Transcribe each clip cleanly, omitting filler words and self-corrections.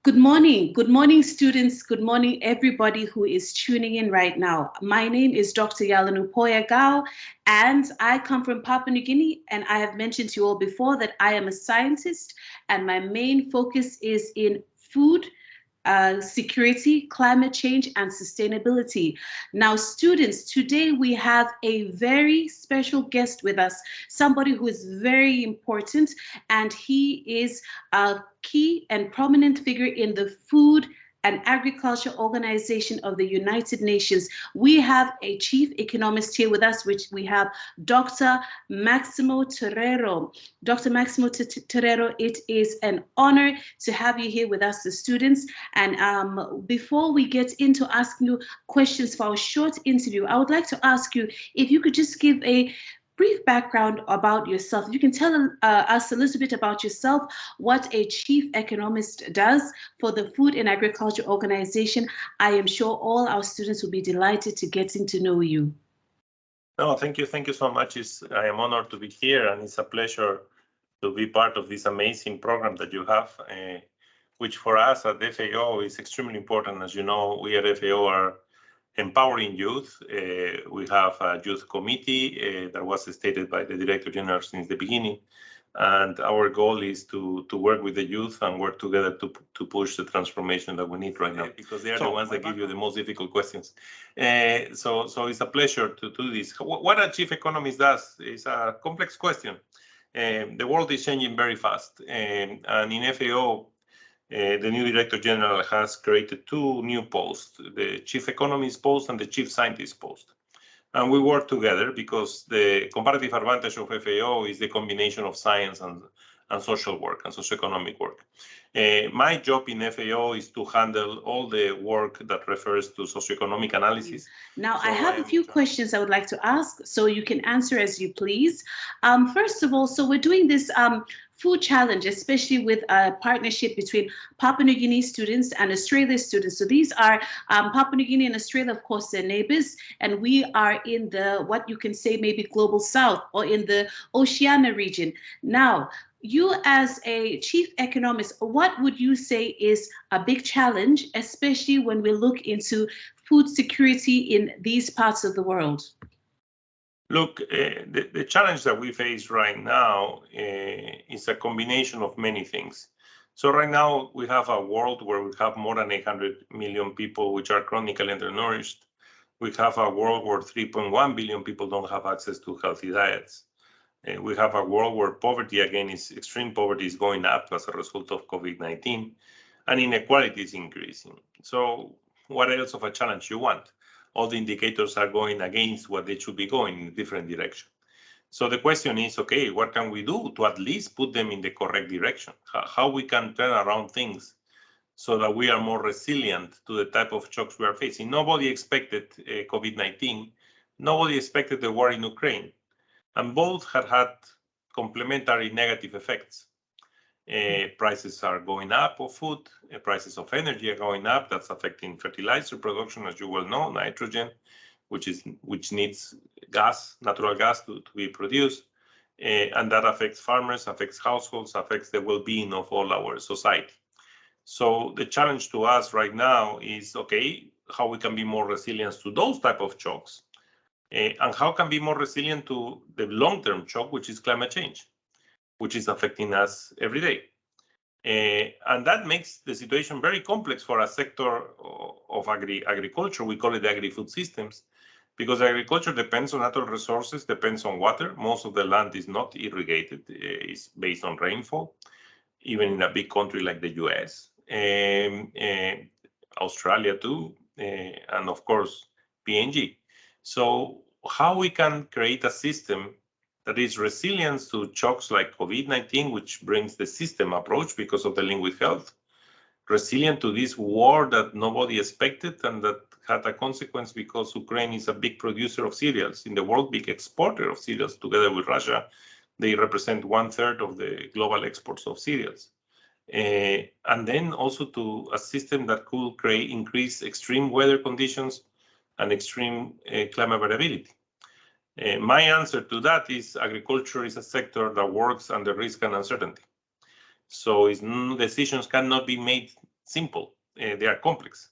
Good morning, students. Good morning, everybody who is tuning in right now. My name is Dr. Yalinu Poya, and I come from Papua New Guinea. And I have mentioned to you all before that I am a scientist, and my main focus is in food, security, climate change, and sustainability. Now, students, today we have a very special guest with us, somebody who is very important, and he is a key and prominent figure in the Food and Agriculture Organization of the United Nations. We have a chief economist here with us, which we have Dr. Maximo Torrero. Dr. Maximo Torrero, it is an honor to have you here with us, the students. And before we get into asking you questions for our short interview, I would like to ask you if you could just give a brief background about yourself. You can tell us a little bit about yourself, what a chief economist does for the Food and Agriculture Organization. I am sure all our students will be delighted to getting to know you. No, thank you so much. I am honored to be here, and it's a pleasure to be part of this amazing program that you have, which for us at FAO is extremely important. As you know, we at FAO are empowering youth. We have a youth committee that was stated by the Director General since the beginning. And our goal is to work with the youth and work together to push the transformation that we need right now, because they are the ones that give you the most difficult questions. So it's a pleasure to do this. What a chief economist does is a complex question. The world is changing very fast. And in FAO, the new Director General has created two new posts, the Chief Economist post and the Chief Scientist post. And we work together because the comparative advantage of FAO is the combination of science and social work and socioeconomic work. My job in FAO is to handle all the work that refers to socioeconomic analysis. Now, I have a few questions I would like to ask, so you can answer as you please. First of all, so we're doing this food challenge, especially with a partnership between Papua New Guinea students and Australia students. So these are Papua New Guinea and Australia, of course, they're neighbors, and we are in the, what you can say, maybe global south or in the Oceania region. Now, you as a chief economist, what would you say is a big challenge, especially when we look into food security in these parts of the world? Look, the challenge that we face right now is a combination of many things. So right now we have a world where we have more than 800 million people which are chronically undernourished. We have a world where 3.1 billion people don't have access to healthy diets. We have a world where poverty, again, extreme poverty is going up as a result of COVID-19, and inequality is increasing. So what else of a challenge you want? All the indicators are going against what they should be going in a different direction. So the question is, okay, what can we do to at least put them in the correct direction? How we can turn around things so that we are more resilient to the type of shocks we are facing. Nobody expected COVID-19. Nobody expected the war in Ukraine. And both had complementary negative effects. Prices are going up of food, prices of energy are going up. That's affecting fertilizer production, as you well know, nitrogen, which needs gas, natural gas to be produced. And that affects farmers, affects households, affects the well-being of all our society. So the challenge to us right now is, okay, how we can be more resilient to those type of shocks, and how can be more resilient to the long-term shock, which is climate change, which is affecting us every day. And that makes the situation very complex for a sector of agriculture. We call it agri-food systems, because agriculture depends on natural resources, depends on water. Most of the land is not irrigated, it's based on rainfall, even in a big country like the US, Australia too, and of course, PNG. So how we can create a system that is resilient to shocks like COVID-19, which brings the system approach because of the link with health, resilient to this war that nobody expected and that had a consequence because Ukraine is a big producer of cereals in the world, big exporter of cereals together with Russia. They represent 1/3 of the global exports of cereals. And then also to a system that could increase extreme weather conditions and extreme climate variability. My answer to that is agriculture is a sector that works under risk and uncertainty. So decisions cannot be made simple. They are complex.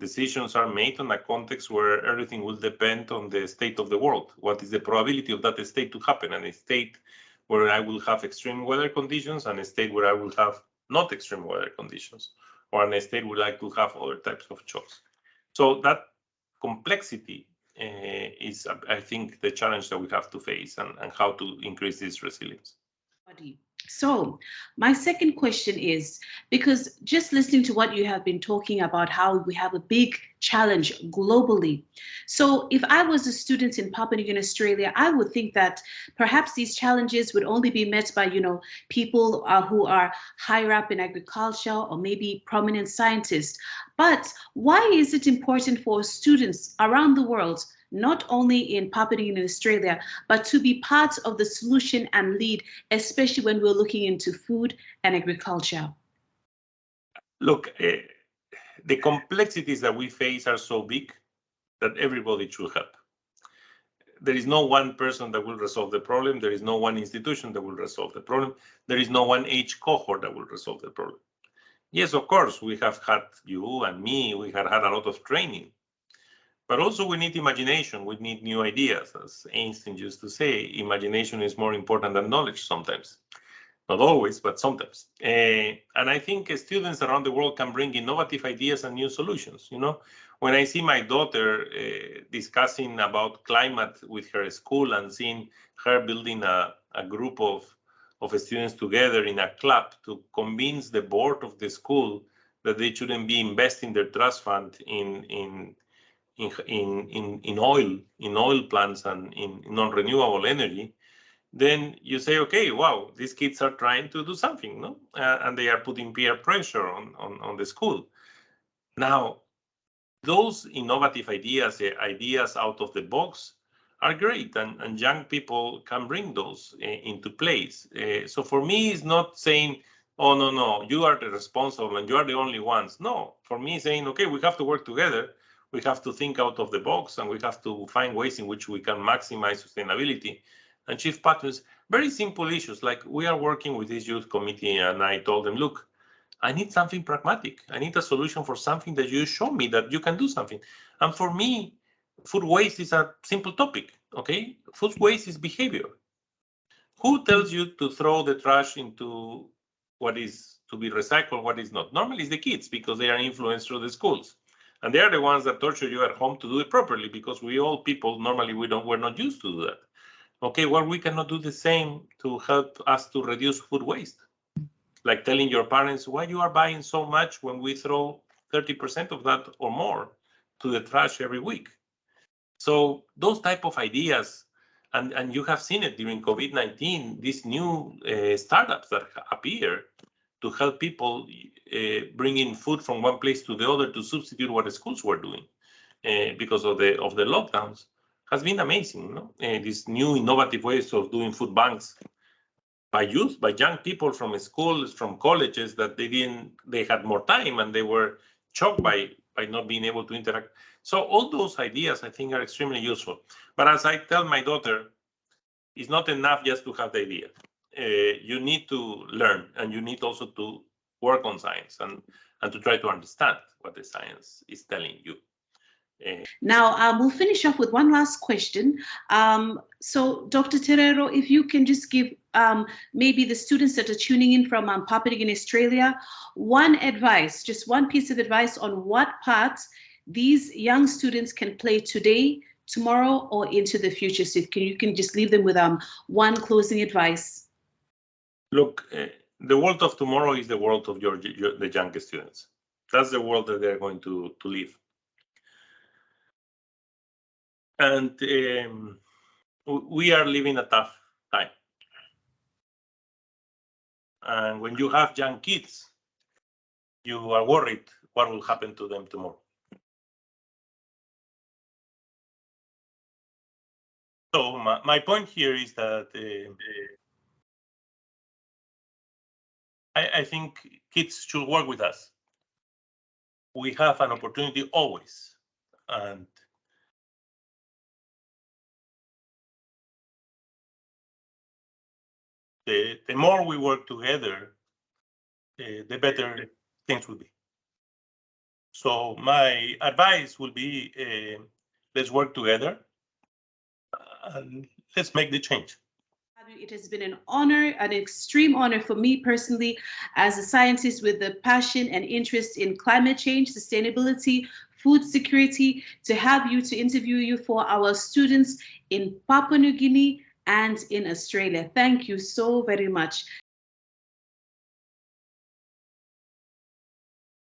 Decisions are made on a context where everything will depend on the state of the world. What is the probability of that state to happen? And a state where I will have extreme weather conditions and a state where I will have not extreme weather conditions, or in a state where I could have other types of shocks. So that complexity is, I think, the challenge that we have to face and how to increase this resilience. So my second question is, because just listening to what you have been talking about, how we have a big challenge globally. So if I was a student in Papua New Guinea, Australia, I would think that perhaps these challenges would only be met by, people who are higher up in agriculture or maybe prominent scientists. But why is it important for students around the world, not only in Papua New Guinea, Australia, but to be part of the solution and lead, especially when we're looking into food and agriculture? Look, the complexities that we face are so big that everybody should help. There is no one person that will resolve the problem. There is no one institution that will resolve the problem. There is no one age cohort that will resolve the problem. Yes, of course, we have had you and me, we have had a lot of training. But also we need imagination, we need new ideas. As Einstein used to say, imagination is more important than knowledge sometimes. Not always, but sometimes. And I think students around the world can bring innovative ideas and new solutions. When I see my daughter discussing about climate with her school and seeing her building a group of students together in a club to convince the board of the school that they shouldn't be investing their trust fund in oil plants and in non-renewable energy, then you say, okay, wow, these kids are trying to do something, no? And they are putting peer pressure on the school. Now, those innovative ideas, ideas out of the box, are great, and young people can bring those into place. So for me, it's not saying, oh, no, you are the responsible and you are the only ones. No, for me, saying, okay, we have to work together. We have to think out of the box, and we have to find ways in which we can maximize sustainability and shift patterns. Very simple issues, like we are working with this youth committee, and I told them, look, I need something pragmatic. I need a solution for something that you show me that you can do something. And for me, food waste is a simple topic, okay? Food waste is behavior. Who tells you to throw the trash into what is to be recycled, what is not? Normally it's the kids, because they are influenced through the schools. And they are the ones that torture you at home to do it properly, because we all people, normally we're not used to do that. Okay, well, we cannot do the same to help us to reduce food waste. Like telling your parents, why you are buying so much when we throw 30% of that or more to the trash every week. So those type of ideas, and you have seen it during COVID-19, these new startups that appear to help people bring in food from one place to the other to substitute what the schools were doing because of the lockdowns, has been amazing. No? These new innovative ways of doing food banks by youth, by young people from schools, from colleges, that they had more time and they were shocked by not being able to interact. So all those ideas, I think, are extremely useful. But as I tell my daughter, it's not enough just to have the idea. You need to learn, and you need also to work on science and to try to understand what the science is telling you. Now, we'll finish off with one last question. So, Dr. Torrero, if you can just give maybe the students that are tuning in from Papua New Guinea, Australia, one advice, just one piece of advice on what part these young students can play today, tomorrow, or into the future. So you can just leave them with one closing advice. Look, the world of tomorrow is the world of the young students. That's the world that they're going to live. And we are living a tough time. And when you have young kids, you are worried what will happen to them tomorrow. So my point here is that I think kids should work with us. We have an opportunity always. And the more we work together, the better things will be. So my advice will be, let's work together and let's make the change. It has been an honor, an extreme honor for me personally, as a scientist with a passion and interest in climate change, sustainability, food security, to have you, to interview you for our students in Papua New Guinea and in Australia. Thank you so very much.